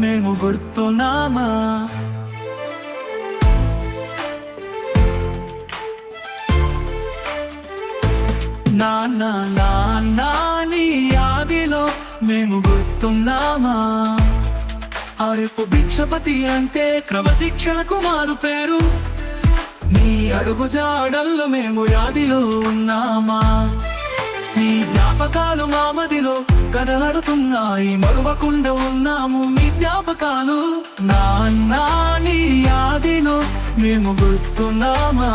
మేము గుర్తున్నామా? నాన్న నాన్న నీ ఆదిలో మేము గుర్తున్నామా? అరెపు భిక్షపతి అంటే క్రమశిక్షణకు మారు పేరు. నీ అడుగు జాడల్లో మేము యాదిలో ఉన్నామా? నీ జ్ఞాపకాలు మా మదిలో కదలాడుతున్నాయి, మరువకుండా ఉన్నాము మీ జ్ఞాపకాలు. నాన్న నీ యాదిలో మేము గుర్తున్నామా?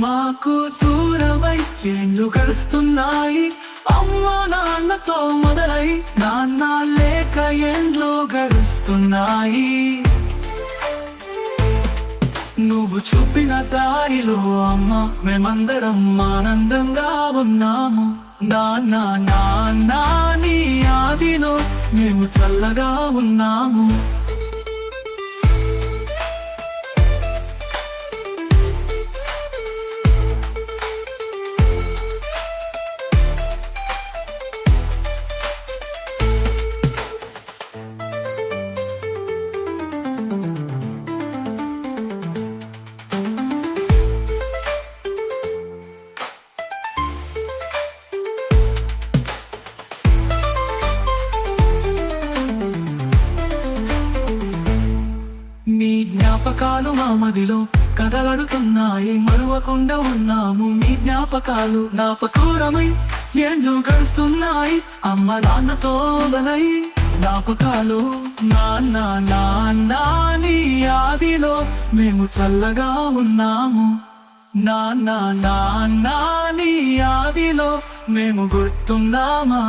మాకు దూరమై ఏళ్ళు గడుస్తున్నాయి, అమ్మ నాన్నతో మొదలై నాన్న లేక ఏండ్లు గడుస్తున్నాయి. నువ్వు చూపిన దారిలో అమ్మ మేమందరం ఆనందంగా ఉన్నాము. నాన్న నాన్న నీ ఆదిలో మేము చల్లగా ఉన్నాము. నీ జ్ఞాపకాలు మా మదిలో కదలాడుతున్నాయి, మరువకుండా ఉన్నాము మీ జ్ఞాపకాలు. జ్ఞాపకూరమై ఏండ్లు గడుస్తున్నాయి, అమ్మ నాన్నతో మొదలై జ్ఞాపకాలు. నాన్న నాన్న నీ ఆదిలో మేము చల్లగా ఉన్నాము. నాన్న నాన్న నీ ఆదిలో మేము గుర్తున్నామా?